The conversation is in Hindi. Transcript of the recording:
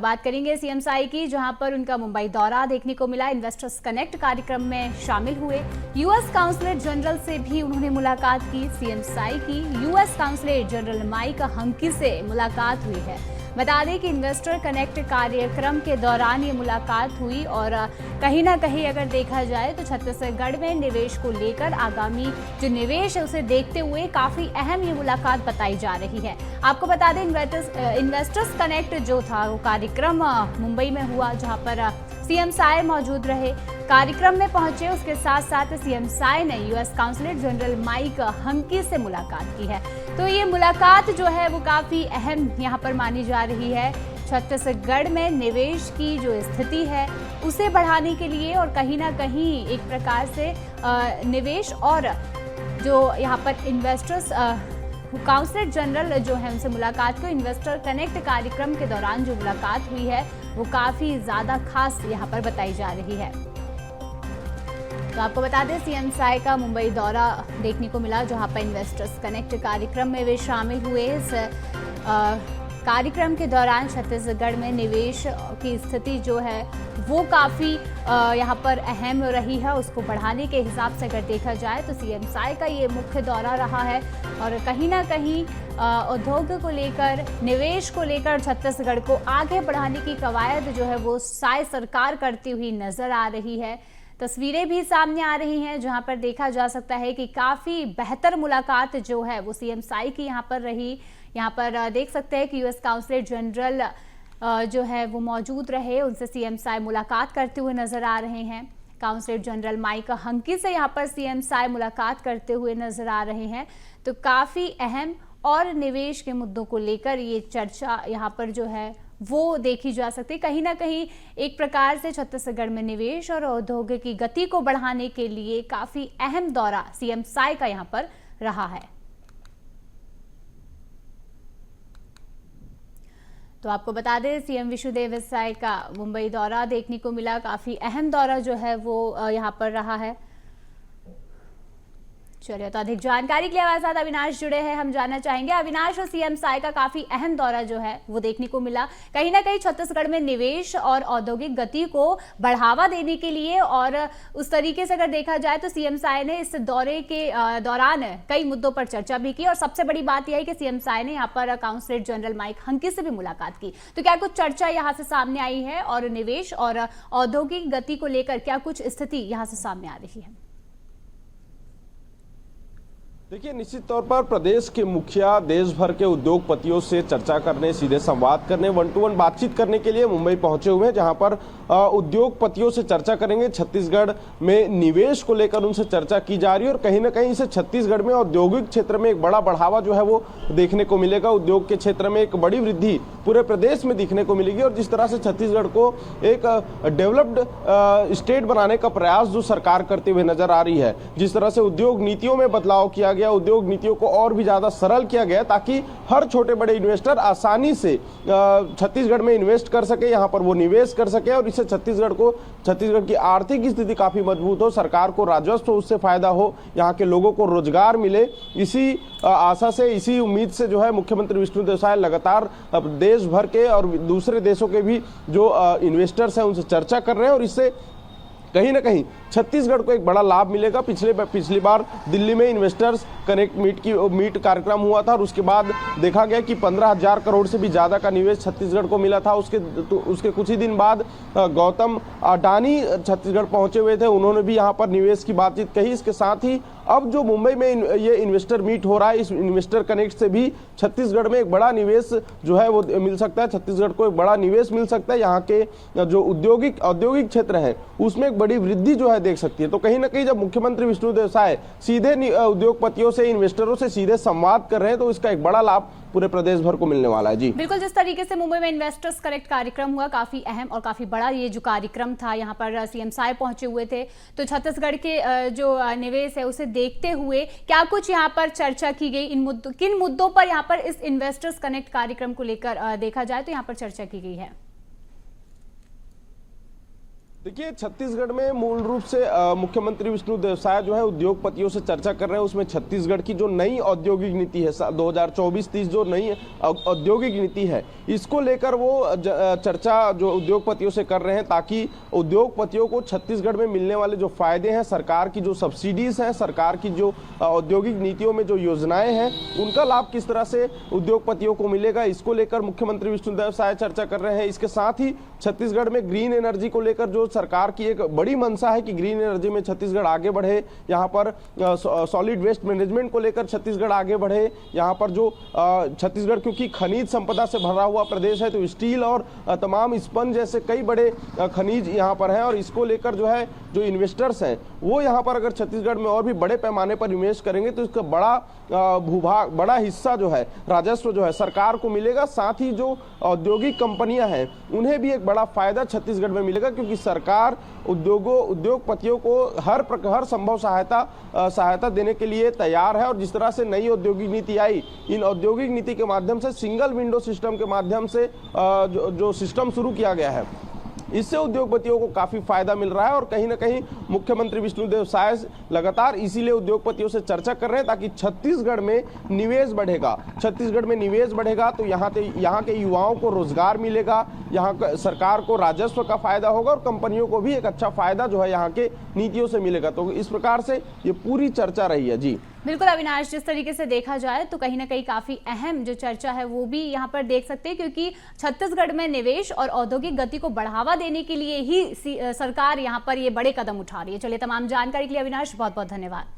बात करेंगे सीएम साई की, जहां पर उनका मुंबई दौरा देखने को मिला। इन्वेस्टर्स कनेक्ट कार्यक्रम में शामिल हुए। यूएस काउंसलर जनरल से भी उन्होंने मुलाकात की। सीएम साई की US counsellor general mic hunky से मुलाकात हुई है। बता दें कि इन्वेस्टर कनेक्ट कार्यक्रम के दौरान ये मुलाकात हुई और कहीं ना कहीं अगर देखा जाए तो छत्तीसगढ़ में निवेश को लेकर आगामी जो निवेश है उसे देखते हुए काफ़ी अहम ये मुलाकात बताई जा रही है। आपको बता दें इन्वेस्टर्स कनेक्ट जो था वो कार्यक्रम मुंबई में हुआ, जहां पर सीएम साई मौजूद रहे। कार्यक्रम में पहुंचे, उसके साथ साथ सीएम साई ने US counsellor general mic hunky से मुलाकात की है। तो ये मुलाकात जो है वो काफ़ी अहम यहाँ पर मानी जा रही है। छत्तीसगढ़ में निवेश की जो स्थिति है उसे बढ़ाने के लिए और कहीं ना कहीं एक प्रकार से निवेश और जो यहाँ पर इन्वेस्टर्स काउंसलर जनरल जो है उनसे मुलाकात को इन्वेस्टर कनेक्ट कार्यक्रम के दौरान जो मुलाकात हुई है वो काफ़ी ज़्यादा खास यहाँ पर बताई जा रही है। तो आपको बता दें सीएम साई का मुंबई दौरा देखने को मिला, जहां पर इन्वेस्टर्स कनेक्ट कार्यक्रम में वे शामिल हुए। इस कार्यक्रम के दौरान छत्तीसगढ़ में निवेश की स्थिति जो है वो काफ़ी यहाँ पर अहम रही है। उसको बढ़ाने के हिसाब से अगर देखा जाए तो सीएम साई का ये मुख्य दौरा रहा है और कहीं ना कहीं उद्योग को लेकर, निवेश को लेकर छत्तीसगढ़ को आगे बढ़ाने की कवायद जो है वो साई सरकार करती हुई नजर आ रही है। तस्वीरें भी सामने आ रही हैं जहां पर देखा जा सकता है कि काफ़ी बेहतर मुलाकात जो है वो सीएम साई की यहाँ पर रही। यहाँ पर देख सकते हैं कि यूएस काउंसलर जनरल जो है वो मौजूद रहे, उनसे सीएम साई मुलाकात करते हुए नजर आ रहे हैं। काउंसलर जनरल माइक हंकी से यहाँ पर सीएम साई मुलाकात करते हुए नजर आ रहे हैं। तो काफ़ी अहम और निवेश के मुद्दों को लेकर ये चर्चा यहाँ पर जो है वो देखी जा सकती है। कहीं ना कहीं एक प्रकार से छत्तीसगढ़ में निवेश और उद्योग की गति को बढ़ाने के लिए काफी अहम दौरा सीएम साई का यहां पर रहा है। तो आपको बता दें सीएम विष्णुदेव साई का मुंबई दौरा देखने को मिला। काफी अहम दौरा जो है वो यहां पर रहा है। चलिए, तो अधिक जानकारी के लिए हमारे साथ अविनाश जुड़े हैं, हम जानना चाहेंगे। अविनाश, और सीएम साई का काफी अहम दौरा जो है वो देखने को मिला, कहीं ना कहीं छत्तीसगढ़ में निवेश और औद्योगिक गति को बढ़ावा देने के लिए, और उस तरीके से अगर देखा जाए तो सीएम साई ने इस दौरे के दौरान कई मुद्दों पर चर्चा भी की और सबसे बड़ी बात यह है कि सीएम साई ने यहाँ पर काउंसलर जनरल माइक हंकी से भी मुलाकात की। तो क्या कुछ चर्चा यहाँ से सामने आई है और निवेश और औद्योगिक गति को लेकर क्या कुछ स्थिति यहाँ से सामने आ रही है? देखिए, निश्चित तौर पर प्रदेश के मुखिया देश भर के उद्योगपतियों से चर्चा करने, सीधे संवाद करने, 1-to-1 बातचीत करने के लिए मुंबई पहुंचे हुए हैं, जहां पर उद्योगपतियों से चर्चा करेंगे। छत्तीसगढ़ में निवेश को लेकर उनसे चर्चा की जा रही है और कहीं ना कहीं इसे छत्तीसगढ़ में औद्योगिक क्षेत्र में एक बड़ा बढ़ावा जो है वो देखने को मिलेगा। उद्योग के क्षेत्र में एक बड़ी वृद्धि पूरे प्रदेश में दिखने को मिलेगी और जिस तरह से छत्तीसगढ़ को एक डेवलप्ड स्टेट बनाने का प्रयास जो सरकार करते हुए नजर आ रही है, जिस तरह से उद्योग नीतियों में बदलाव किया गया, उद्योग नीतियों को और भी ज्यादा सरल किया गया ताकि हर छोटे बड़े इन्वेस्टर आसानी से छत्तीसगढ़ में इन्वेस्ट कर सके, यहां पर वो निवेश कर सके और इससे छत्तीसगढ़ की आर्थिक स्थिति काफी मजबूत हो, सरकार को राजस्व उससे फायदा हो, यहाँ के लोगों को रोजगार मिले। इसी आशा से, इसी उम्मीद से जो है मुख्यमंत्री विष्णुदेव साई लगातार देश भर के और दूसरे देशों के भी जो इन्वेस्टर्स हैं उनसे चर्चा कर रहे हैं और इससे कहीं ना कहीं छत्तीसगढ़ को एक बड़ा लाभ मिलेगा। पिछली बार दिल्ली में इन्वेस्टर्स कनेक्ट मीट कार्यक्रम हुआ था और उसके बाद देखा गया कि 15,000 करोड़ से भी ज्यादा का निवेश छत्तीसगढ़ को मिला था। उसके कुछ ही दिन बाद गौतम अडानी छत्तीसगढ़ पहुंचे हुए थे, उन्होंने भी यहाँ पर निवेश की बातचीत कही। इसके साथ ही अब जो मुंबई में ये इन्वेस्टर मीट हो रहा है, इस इन्वेस्टर कनेक्ट से भी छत्तीसगढ़ में एक बड़ा निवेश जो है वो मिल सकता है, छत्तीसगढ़ को एक बड़ा निवेश मिल सकता है। यहाँ के जो औद्योगिक क्षेत्र है उसमें एक बड़ी वृद्धि जो है देख सकती है। तो कहीं ना कहीं जब मुख्यमंत्री विष्णुदेव साई सीधे उद्योगपतियों से, इन्वेस्टरों से सीधे संवाद कर रहे हैं तो इसका एक बड़ा लाभ पूरे प्रदेश भर को मिलने वाला है। जी बिल्कुल, जिस तरीके से मुंबई में इन्वेस्टर्स कनेक्ट कार्यक्रम हुआ, काफी अहम और काफी बड़ा ये जो कार्यक्रम था, यहाँ पर सीएम साई पहुंचे हुए थे। तो छत्तीसगढ़ के जो निवेश है उसे देखते हुए क्या कुछ यहाँ पर चर्चा की गई, किन मुद्दों पर यहाँ पर इस इन्वेस्टर्स कनेक्ट कार्यक्रम को लेकर देखा जाए तो यहाँ पर चर्चा की गई है? देखिए, छत्तीसगढ़ में मूल रूप से मुख्यमंत्री विष्णुदेव साय जो है उद्योगपतियों से चर्चा कर रहे हैं। उसमें छत्तीसगढ़ की जो नई औद्योगिक नीति है 2024-30 जो नई औद्योगिक नीति है, इसको लेकर वो चर्चा जो उद्योगपतियों से कर रहे हैं, ताकि उद्योगपतियों को छत्तीसगढ़ में मिलने वाले जो फायदे हैं, सरकार की जो सब्सिडीज हैं, सरकार की जो औद्योगिक नीतियों में जो योजनाएं हैं, उनका लाभ किस तरह से उद्योगपतियों को मिलेगा, इसको लेकर मुख्यमंत्री विष्णुदेव साय चर्चा कर रहे हैं। इसके साथ ही छत्तीसगढ़ में ग्रीन एनर्जी को लेकर जो सरकार की एक बड़ी मंशा है कि ग्रीन एनर्जी में छत्तीसगढ़ आगे बढ़े, यहाँ पर सॉलिड वेस्ट मैनेजमेंट को लेकर छत्तीसगढ़ आगे बढ़े। यहाँ पर जो छत्तीसगढ़ क्योंकि खनिज संपदा से भरा हुआ प्रदेश है, तो स्टील और तमाम स्पंज जैसे कई बड़े खनिज यहाँ पर हैं, और इसको लेकर जो है जो इन्वेस्टर्स हैं वो यहाँ पर अगर छत्तीसगढ़ में और भी बड़े पैमाने पर इन्वेस्ट करेंगे तो इसका भूभाग, बड़ा हिस्सा जो है, राजस्व जो है सरकार को मिलेगा। साथ ही जो औद्योगिक कंपनियां हैं उन्हें भी एक बड़ा फायदा छत्तीसगढ़ में मिलेगा, क्योंकि सरकार उद्योगपतियों को हर संभव सहायता देने के लिए तैयार है। और जिस तरह से नई औद्योगिक नीति आई, इन औद्योगिक नीति के माध्यम से सिंगल विंडो सिस्टम के माध्यम से जो सिस्टम शुरू किया गया है, इससे उद्योगपतियों को काफी फायदा मिल रहा है। और कहीं ना कहीं मुख्यमंत्री विष्णुदेव साय लगातार इसीलिए उद्योगपतियों से चर्चा कर रहे हैं, ताकि छत्तीसगढ़ में निवेश बढ़ेगा। छत्तीसगढ़ में निवेश बढ़ेगा तो यहाँ के युवाओं को रोजगार मिलेगा, यहाँ सरकार को राजस्व का फायदा होगा, और कंपनियों को भी एक अच्छा फायदा जो है यहाँ के नीतियों से मिलेगा। तो इस प्रकार से ये पूरी चर्चा रही है। जी बिल्कुल अविनाश, जिस तरीके से देखा जाए तो कहीं ना कहीं काफी अहम जो चर्चा है वो भी यहाँ पर देख सकते हैं, क्योंकि छत्तीसगढ़ में निवेश और औद्योगिक गति को बढ़ावा देने के लिए ही सरकार यहाँ पर ये बड़े कदम उठा रही है। चलिए, तमाम जानकारी के लिए अविनाश बहुत बहुत धन्यवाद।